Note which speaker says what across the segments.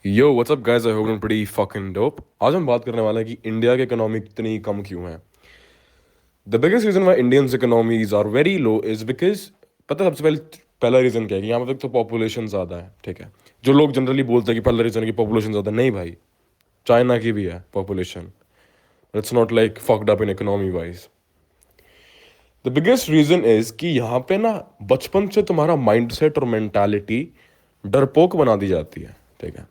Speaker 1: Yo WhatsApp guys, I hope you pretty fucking dope. आज हम बात करने वाले हैं कि इंडिया की इकोनॉमी इतनी कम क्यों है। The biggest reason why Indians economies are very low is because, पता है सबसे पहले पहला रीजन क्या है कि यहाँ पे तो पॉपुलेशन ज़्यादा है। ठीक है, जो लोग जनरली बोलते हैं कि पहला रीजन है कि पॉपुलेशन ज़्यादा, नहीं भाई, चाइना की भी है population. It's not like fucked up in economy wise. The biggest reason is कि यहाँ पे ना बचपन से तुम्हारा माइंडसेट और मेंटालिटी डरपोक बना दी जाती है। ठीक है,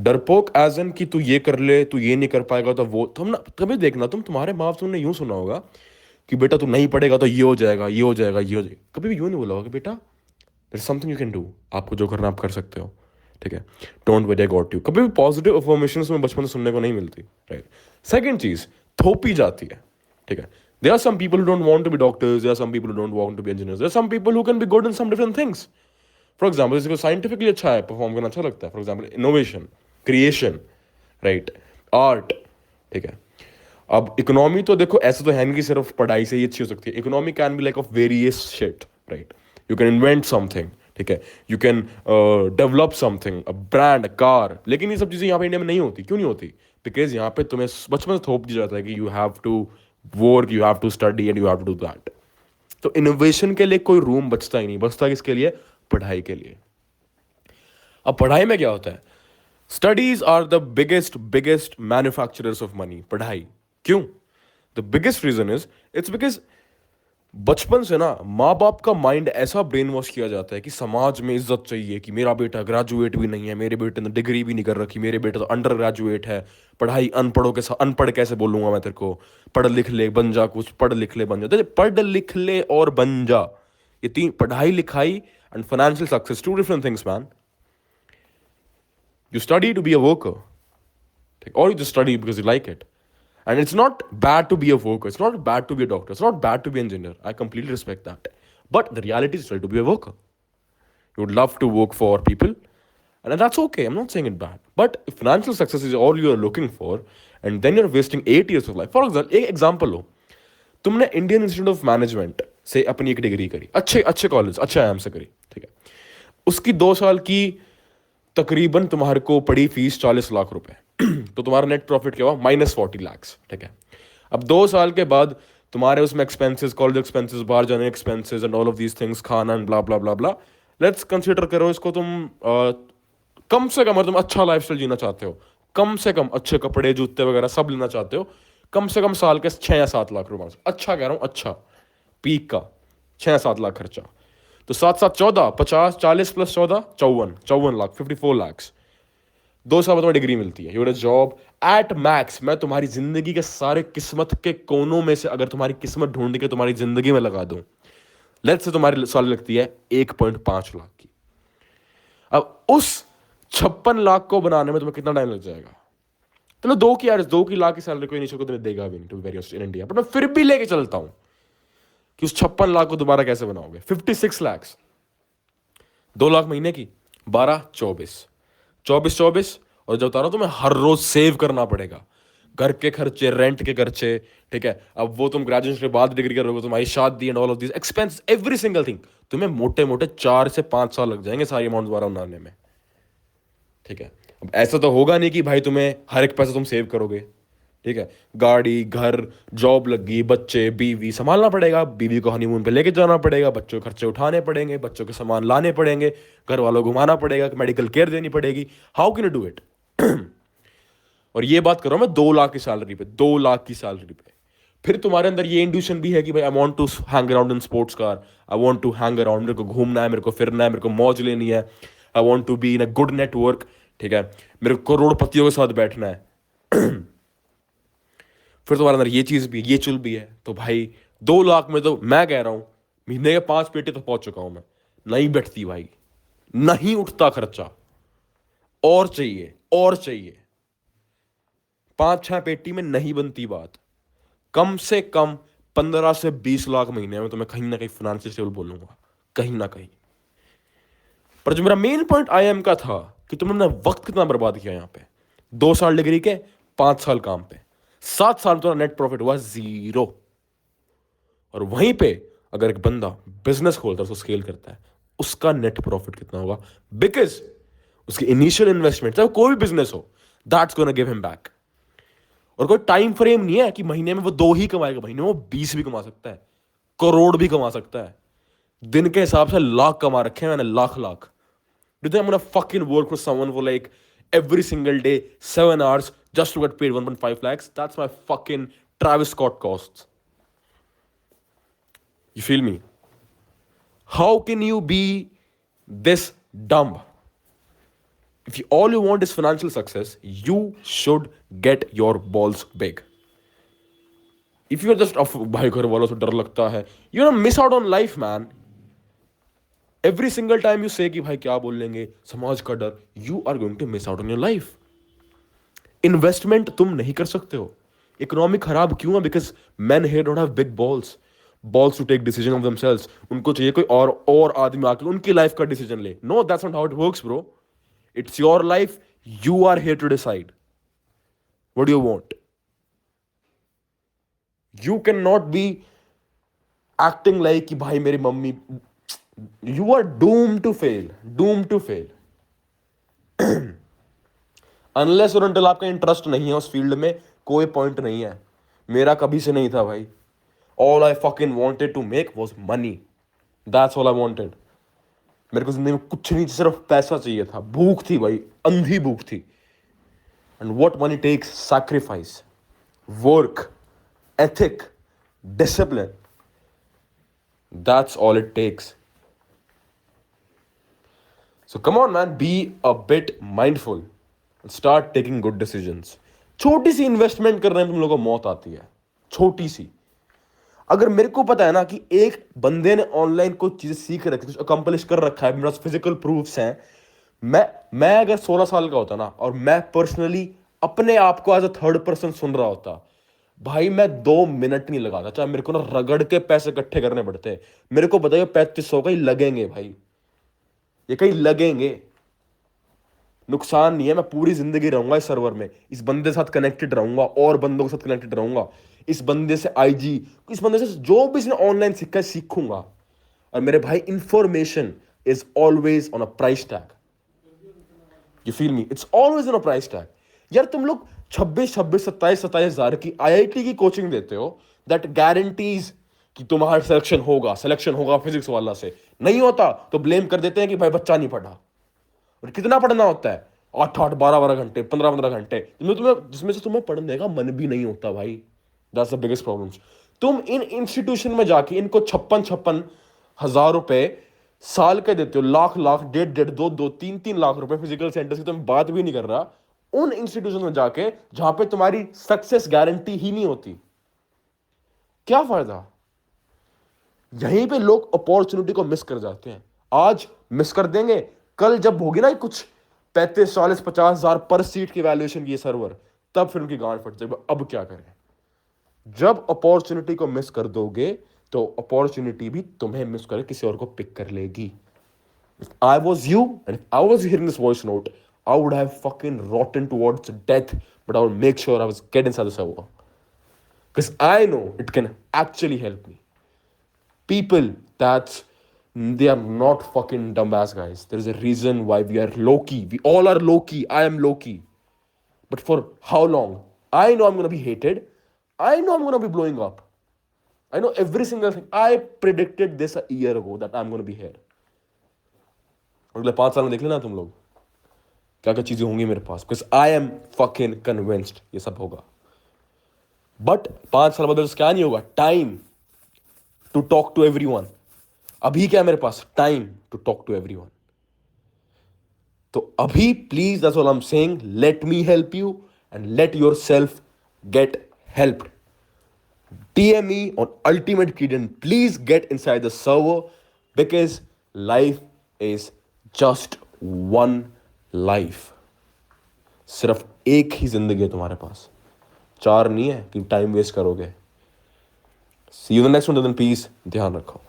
Speaker 1: डरपोक एज एन कि तू ये कर ले, तू ये नहीं कर पाएगा तो वो। तुम ना कभी देखना, तुम्हारे माँ बाप तुमने यूं सुना होगा कि बेटा तू नहीं पढ़ेगा तो ये हो जाएगा, ये हो जाएगा, ये हो जाएगा। कभी भी यूं नहीं बोला होगा कि बेटा there is something you can do, आपको जो करना आप कर सकते हो। ठीक है, don't worry I got you. कभी भी पॉजिटिव अफर्मेशन में बचपन से सुनने को नहीं मिलती। राइट। सेकेंड चीज, थोपी जाती है। ठीक है, there are some people who don't want to be doctors, there are some people who don't want to be engineers, there are some people who can be good in some different things. For example, जिसको scientifically अच्छा है, perform करना अच्छा लगता है, for example innovation, creation, right, art. ठीक है, अब इकोनॉमी तो देखो, ऐसा तो है नहीं कि सिर्फ पढ़ाई से ही अच्छी हो सकती है। Economy can be like of various shit. Right, you can invent something. ठीक है, you can develop something, a brand, car. लेकिन ये सब चीज़ें यहाँ पे इंडिया में नहीं होती। क्यों नहीं होती? बिकॉज यहाँ पे तुम्हें बचपन से थोप दिया जाता है कि you have to work, you have to study and you have to do that. तो इनोवेशन के लिए कोई रूम बचता ही नहीं। बचता किसके लिए? पढ़ाई के लिए। अब पढ़ाई में क्या होता है? Studies are the biggest biggest manufacturers of money. पढ़ाई क्यों? The biggest reason is it's because बचपन से ना माँ बाप का माइंड ऐसा ब्रेन वॉश किया जाता है कि समाज में इज्जत चाहिए, कि मेरा बेटा ग्रेजुएट भी नहीं है, मेरे बेटे ने डिग्री भी नहीं कर रखी, मेरे बेटा तो अंडर ग्रेजुएट है। पढ़ाई अनपढ़ों के साथ, अनपढ़ कैसे बोलूंगा मैं तेरे को? पढ़ लिख ले बन जा, कुछ पढ़ लिख ले बन जा। तो पढ़ लिख ले और बन जा, ये तीन, पढ़ाई लिखाई and financial success, two different things man. You study to be a worker, or you just study because you like it. And it's not bad to be a worker. It's not bad to be a doctor. It's not bad to be an engineer. I completely respect that. But the reality is still to be a worker. You would love to work for people, and that's okay. I'm not saying it bad. But if financial success is all you're looking for, and then you're wasting 8 years of life. For example, एक example हो, तुमने Indian institute of management से अपनी एक degree करी, अच्छे अच्छे college, अच्छे आयाम से करी। ठीक है, उसकी 2 साल की तकरीबन तुम्हारे को पड़ी फीस 40 लाख रुपए। तो तुम्हारा नेट प्रॉफिट क्या हुआ? -40 लाख। ठीक है, अब 2 साल के बाद तुम्हारे उसमें एक्सपेंसेस, कॉलेज एक्सपेंसेस, बाहर जाने expenses and all of these things, खाना and blah blah blah blah. Let's consider करो इसको, तुम कम से कम, अगर तुम अच्छा लाइफस्टाइल जीना चाहते हो, कम से कम अच्छे कपड़े, जूते वगैरह सब लेना चाहते हो, कम से कम साल के 6 या 7 लाख रुपए। अच्छा कह रहा हूँ, अच्छा पीक का 6 या 7 लाख खर्चा। तो 7 7 14, 50, 40 + 14, 54, 54 लाख, 54 लैक्स। 2 साल में तुम्हें डिग्री मिलती है, you're a job at max. मैं तुम्हारी जिंदगी के सारे किस्मत के कोनों में से अगर तुम्हारी किस्मत ढूंढ के तुम्हारी जिंदगी में लगा दूं, लेट्स से तुम्हारी साल लगती है 1.5 लाख की। अब उस 56 लाख को बनाने में तुम्हें कितना टाइम लग जाएगा? चलो 2 की, यार 2 की लाख की सैलरी कोई नहीं, तुम्हें देगा भी नहीं, to be very honest, in India. But मैं फिर भी लेके चलता हूं कि उस 56 लाख को दोबारा कैसे बनाओगे? 56 लैक्स, 2 लाख महीने की, 12, 24, 24, और जब बता रहा हूं तुम्हें हर रोज सेव करना पड़ेगा। घर के खर्चे, रेंट के खर्चे। ठीक है, अब वो तुम ग्रेजुएशन के बाद डिग्री करोगे, तुम्हारी शादी and all of this expense, every single thing, तुम्हें मोटे मोटे 4 से 5 साल लग जाएंगे सारी अमाउंट दोबारा बनाने में। ठीक है, अब ऐसा तो होगा नहीं कि भाई तुम्हें हर एक पैसा तुम सेव करोगे। ठीक है, गाड़ी, घर, जॉब लगी, बच्चे, बीवी संभालना पड़ेगा, बीवी को हनीमून पे लेके जाना पड़ेगा, बच्चों के खर्चे उठाने पड़ेंगे, बच्चों के सामान लाने पड़ेंगे, घर वालों को घुमाना पड़ेगा, मेडिकल केयर देनी पड़ेगी। How can you do it? और ये बात कर रहा हूं मैं 2 लाख की सैलरी पे, 2 लाख की सैलरी पे। फिर तुम्हारे अंदर ये इंट्यूशन भी है कि भाई I want to hang around in sports car, I want to hang around, मेरे को घूमना है, मेरे को फिरना है, मेरे को मौज लेनी है, I want to be in a good network. ठीक है, मेरे को करोड़पतियों के साथ बैठना है। फिर तुम्हारे अंदर ये चीज भी है, ये चुल भी है। तो भाई 2 लाख में तो मैं कह रहा हूं महीने के 5 पेटी तो पहुंच चुका हूं मैं। नहीं बैठती भाई, नहीं उठता खर्चा, और चाहिए और चाहिए। 5 6 पेटी में नहीं बनती बात। कम से कम 15 से 20 लाख महीने में तो मैं कहीं ना कहीं फाइनेंशियल स्टेबल बोलूंगा, कहीं ना कहीं। पर जो मेरा मेन पॉइंट आईएम का था कि तुमने वक्त कितना बर्बाद किया यहाँ पे। 2 साल डिग्री के, 5 साल काम पे, 7 साल तुम्हारा नेट प्रॉफिट हुआ 0। और वहीं पे अगर एक बंदा बिजनेस खोलता है, उसको स्केल करता है, उसका नेट प्रॉफिट कितना होगा? बिकॉज उसकी इनिशियल इन्वेस्टमेंट, चाहे कोई भी बिजनेस हो, that's gonna give him back. और कोई टाइम फ्रेम नहीं है कि महीने में वो 2 ही कमाएगा, महीने में वो 20 भी कमा सकता है, करोड़ भी कमा सकता है। दिन के हिसाब से लाख कमा रखे हैं मैंने, lakh lakh. Do you think I'm gonna fucking work for someone for like every single day, 7 hours, just to get paid 1.5 lakhs? That's my fucking Travis Scott costs. You feel me? How can you be this dumb? If all you want is financial success, you should get your balls big. If you're just, भाई घर वालों से डर लगता है, you're gonna miss out on life, man. Every single time you say कि भाई क्या बोल लेंगे, समाज का डर, you are going to miss out on your life. Investment तुम नहीं कर सकते हो। इकोनॉमी खराब क्यों है? Because men here don't have big balls to take decision of themselves. उनको चाहिए कोई और आदमी आके उनकी लाइफ का डिसीजन ले। No, that's not how it works, bro. It's your life. You are here to decide. What do you want? You cannot be acting like कि भाई मेरी mummy, you are doomed to fail. Doomed to fail. Unless और until आपका interest नहीं है उस field में, कोई पॉइंट नहीं है। मेरा कभी से नहीं था भाई। All I fucking wanted to make was money, that's all I wanted. मेरे को जिंदगी में कुछ नहीं, सिर्फ पैसा चाहिए था। भूख थी भाई, अंधी भूख थी। And what money takes, sacrifice, work ethic, discipline. That's all it takes. So come on man, be a bit mindful and start taking good decisions. छोटी सी इन्वेस्टमेंट कर रहे हैं तुम लोगों को मौत आती है, छोटी सी। अगर मेरे को पता है ना कि एक बंदे ने ऑनलाइन कोई चीजें सीख रखी, कुछ अकम्पलिश कर रखा है, मेरे पास फिजिकल प्रूफ्स हैं, मैं अगर 16 साल का होता ना और मैं पर्सनली अपने आप को एज अ थर्ड पर्सन सुन रहा होता, भाई मैं 2 मिनट नहीं लगाता। चाहे मेरे को ना रगड़ के पैसे इकट्ठे करने पड़ते हैं, मेरे को बताइए 3500 कहीं लगेंगे भाई, ये कहीं लगेंगे। नुकसान नहीं है, मैं पूरी जिंदगी रहूंगा इस सर्वर में, इस बंदे के साथ कनेक्टेड रहूंगा और बंदों के साथ कनेक्टेड रहूंगा, इस बंदे से आईजी, इस बंदे से जो भी इसने ऑनलाइन सीखा है सीखूंगा। और मेरे भाई information is always on a price tag. You feel me? It's always on a price tag. यार तुम लोग 27 हजार की IIT की कोचिंग देते हो, दैट गारंटीज कि तुम्हारा सिलेक्शन होगा फिजिक्स वाला से। नहीं होता तो ब्लेम कर देते हैं कि भाई बच्चा नहीं पढ़ा। और कितना पढ़ना होता है? 8-8, 12-12 घंटे, 15-15 घंटे, जिसमें से तुम्हें पढ़ने का मन भी नहीं होता भाई। That's the biggest problem. तुम इन इंस्टीट्यूशन में जाके इनको 56 हजार रुपए साल के देते हो, लाख, 1.5, 2, 3 लाख रुपए फिजिकल सेंटर्स की। तो मैं बात भी नहीं कर रहा उन इंस्टीट्यूशन में जाके जहां पे तुम्हारी सक्सेस गारंटी ही नहीं होती। क्या फायदा? यहीं पे लोग अपॉर्चुनिटी को मिस कर जाते हैं। आज मिस कर देंगे, कल जब होगी ना कुछ 35, 40, 50 हजार पर सीट की वैल्यूएशन की सर्वर, तब फिर उनकी गांड फट जाएगी। अब क्या करें? जब अपॉर्चुनिटी को मिस कर दोगे तो अपॉर्चुनिटी भी तुम्हें मिस कर किसी और को पिक कर लेगी। If I was you and if I was hearing this voice note, I would have fucking rotten towards death, but I would make sure I was get inside the server. Because I know it can actually help me. People they are not fucking dumbass guys. There is a reason why we are low-key. We all are low-key. I am low-key. But for how long? I know I'm going to be hated. I know I'm going to be blowing up. I know every single thing. I predicted this a year ago that I'm going to be here. अगले 5 साल में देख लेना तुम लोग क्या क्या चीजें होंगी मेरे पास। Because I am fucking convinced ये सब होगा। बट 5 साल बाद क्या नहीं होगा? Time to talk to everyone. अभी क्या है मेरे पास? Time to talk to everyone. तो अभी please, that's all I am saying, let me help you and let yourself get helped. DM me on Ultimate Kiden. Please get inside the server because life is just one life. सिर्फ एक ही जिंदगी है तुम्हारे पास, 4 नहीं है कि time waste करोगे। See you in the next one, then peace. ध्यान रखो।